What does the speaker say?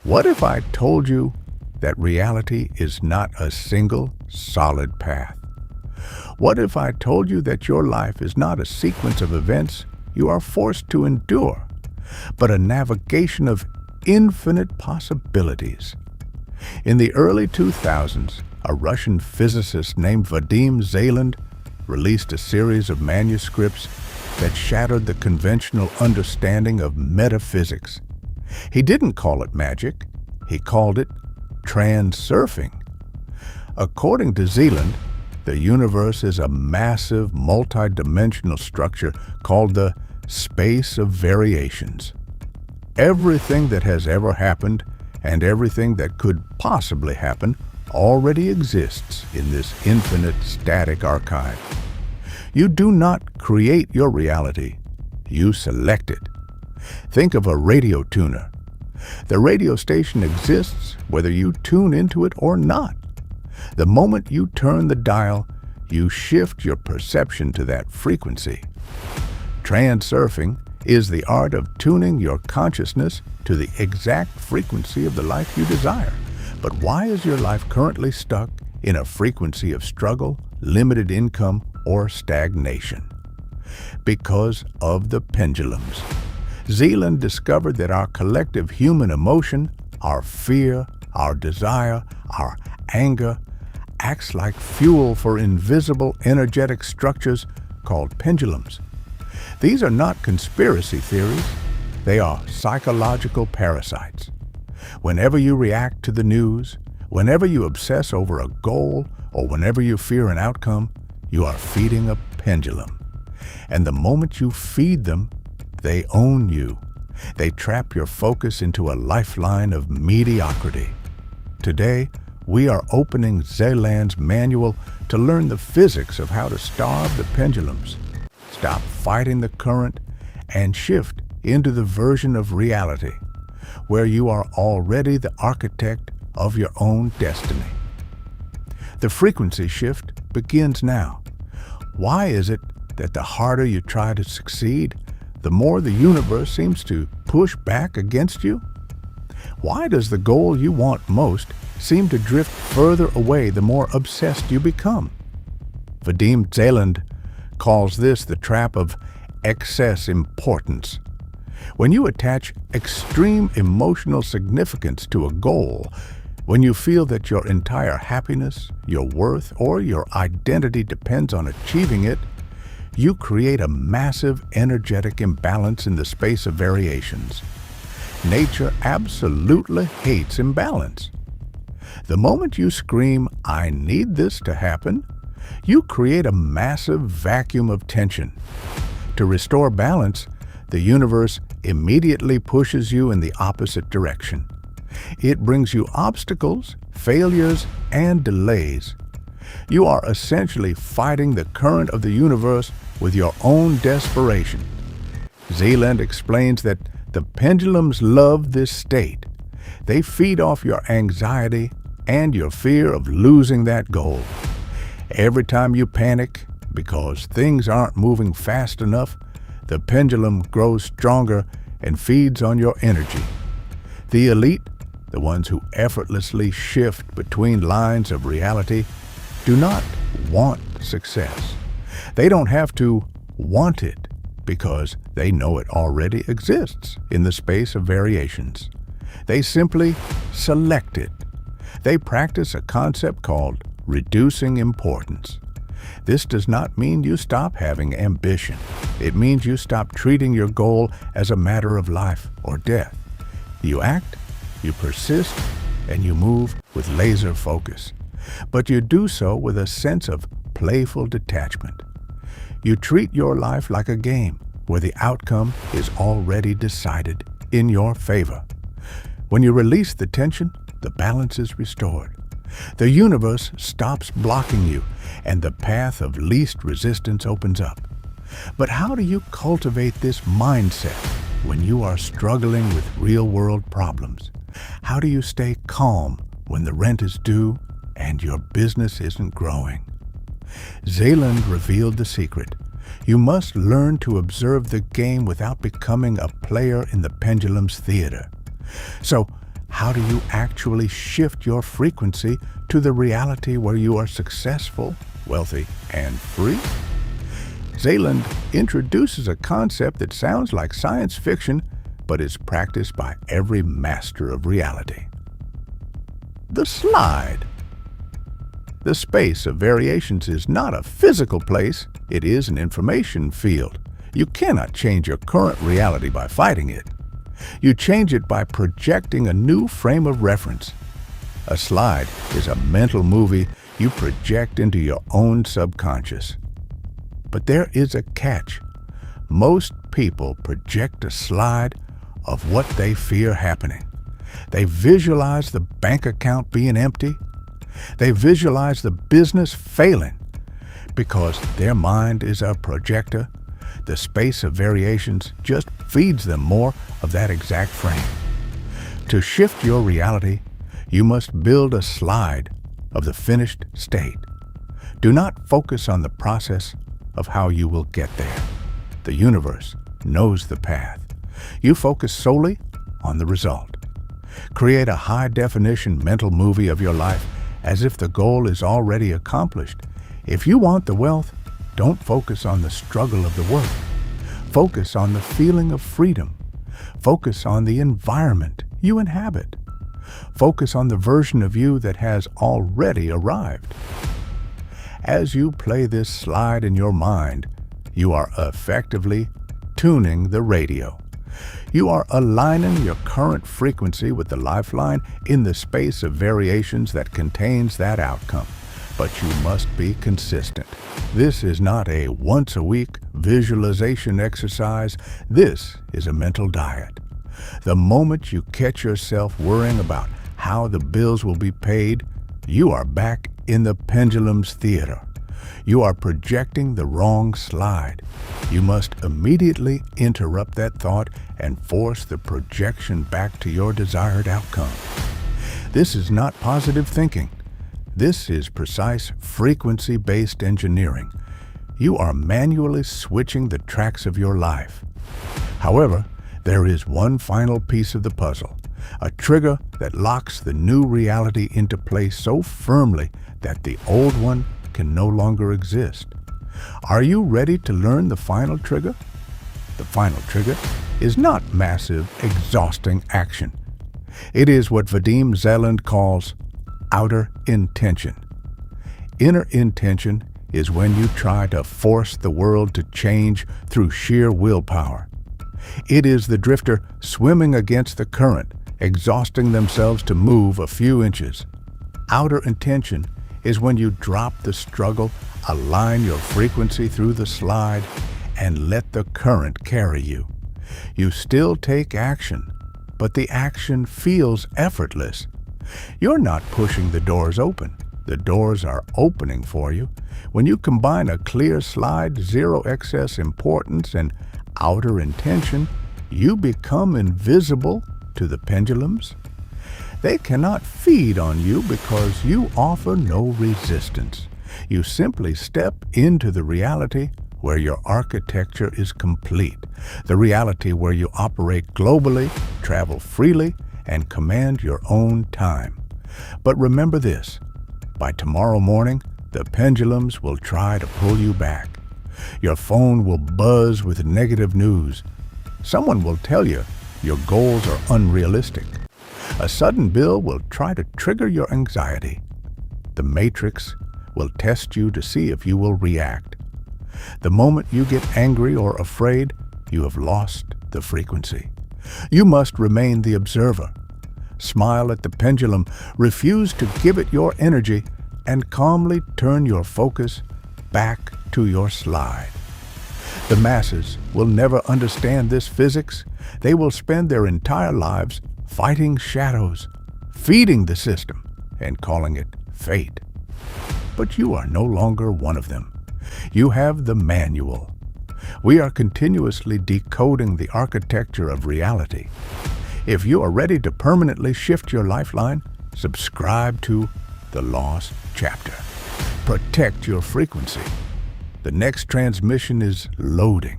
What if I told you that reality is not a single, solid path? What if I told you that your life is not a sequence of events you are forced to endure, but a navigation of infinite possibilities? In the early 2000s, a Russian physicist named Vadim Zeland released a series of manuscripts that shattered the conventional understanding of metaphysics. He didn't call it magic, he called it transurfing. According to Zeland, the universe is a massive, multi-dimensional structure called the space of variations. Everything that has ever happened and everything that could possibly happen already exists in this infinite static archive. You do not create your reality, you select it. Think of a radio tuner. The radio station exists whether you tune into it or not. The moment you turn the dial, you shift your perception to that frequency. Transurfing is the art of tuning your consciousness to the exact frequency of the life you desire. But why is your life currently stuck in a frequency of struggle, limited income, or stagnation? Because of the pendulums. Zeland discovered that our collective human emotion, our fear, our desire, our anger, acts like fuel for invisible energetic structures called pendulums. These are not conspiracy theories, they are psychological parasites. Whenever you react to the news, whenever you obsess over a goal, or whenever you fear an outcome, you are feeding a pendulum. And the moment you feed them, they own you. They trap your focus into a lifeline of mediocrity. Today, we are opening Zeland's manual to learn the physics of how to starve the pendulums, stop fighting the current, and shift into the version of reality where you are already the architect of your own destiny. The frequency shift begins now. Why is it that the harder you try to succeed, the more the universe seems to push back against you? Why does the goal you want most seem to drift further away the more obsessed you become? Vadim Zeland calls this the trap of excess importance. When you attach extreme emotional significance to a goal, when you feel that your entire happiness, your worth, or your identity depends on achieving it, you create a massive energetic imbalance in the space of variations. Nature absolutely hates imbalance. The moment you scream, "I need this to happen," you create a massive vacuum of tension. To restore balance, the universe immediately pushes you in the opposite direction. It brings you obstacles, failures, and delays. You are essentially fighting the current of the universe with your own desperation. Zeland explains that the pendulums love this state. They feed off your anxiety and your fear of losing that goal. Every time you panic because things aren't moving fast enough, the pendulum grows stronger and feeds on your energy. The elite, the ones who effortlessly shift between lines of reality, do not want success. They don't have to want it because they know it already exists in the space of variations. They simply select it. They practice a concept called reducing importance. This does not mean you stop having ambition. It means you stop treating your goal as a matter of life or death. You act, you persist, and you move with laser focus. But you do so with a sense of playful detachment. You treat your life like a game where the outcome is already decided in your favor. When you release the tension, the balance is restored. The universe stops blocking you, and the path of least resistance opens up. But how do you cultivate this mindset when you are struggling with real-world problems? How do you stay calm when the rent is due and your business isn't growing? Zeland revealed the secret. You must learn to observe the game without becoming a player in the pendulum's theater. So, How do you actually shift your frequency to the reality where you are successful, wealthy, and free? Zeland introduces a concept that sounds like science fiction, but is practiced by every master of reality. The slide. The space of variations is not a physical place, it is an information field. You cannot change your current reality by fighting it. You change it by projecting a new frame of reference. A slide is a mental movie you project into your own subconscious. But there is a catch. Most people project a slide of what they fear happening. They visualize the bank account being empty. They visualize the business failing. Because their mind is a projector, the space of variations just feeds them more of that exact frame. To shift your reality, you must build a slide of the finished state. Do not focus on the process of how you will get there. The universe knows the path. You focus solely on the result. Create a high-definition mental movie of your life as if the goal is already accomplished. If you want the wealth, don't focus on the struggle of the work. Focus on the feeling of freedom. Focus on the environment you inhabit. Focus on the version of you that has already arrived. As you play this slide in your mind, you are effectively tuning the radio. You are aligning your current frequency with the lifeline in the space of variations that contains that outcome. But you must be consistent. This is not a once-a-week visualization exercise. This is a mental diet. The moment you catch yourself worrying about how the bills will be paid, you are back in the pendulum's theater. You are projecting the wrong slide. You must immediately interrupt that thought and force the projection back to your desired outcome. This is not positive thinking. This is precise frequency-based engineering. You are manually switching the tracks of your life. However, there is one final piece of the puzzle, a trigger that locks the new reality into place so firmly that the old one can no longer exist. Are you ready to learn the final trigger? The final trigger is not massive, exhausting action. It is what Vadim Zeland calls outer intention. Inner intention is when you try to force the world to change through sheer willpower. It is the drifter swimming against the current, exhausting themselves to move a few inches. Outer intention is when you drop the struggle, align your frequency through the slide, and let the current carry you. You still take action, but the action feels effortless. You're not pushing the doors open. The doors are opening for you. When you combine a clear slide, zero excess importance, and outer intention, you become invisible to the pendulums. They cannot feed on you because you offer no resistance. You simply step into the reality where your architecture is complete, the reality where you operate globally, travel freely, and command your own time. But remember this, by tomorrow morning, the pendulums will try to pull you back. Your phone will buzz with negative news. Someone will tell you your goals are unrealistic. A sudden bill will try to trigger your anxiety. The matrix will test you to see if you will react. The moment you get angry or afraid, you have lost the frequency. You must remain the observer. Smile at the pendulum, refuse to give it your energy, and calmly turn your focus back to your slide. The masses will never understand this physics. They will spend their entire lives fighting shadows, feeding the system, and calling it fate. But you are no longer one of them. You have the manual. We are continuously decoding the architecture of reality. If you are ready to permanently shift your lifeline, subscribe to The Lost Chapter. Protect your frequency. The next transmission is loading.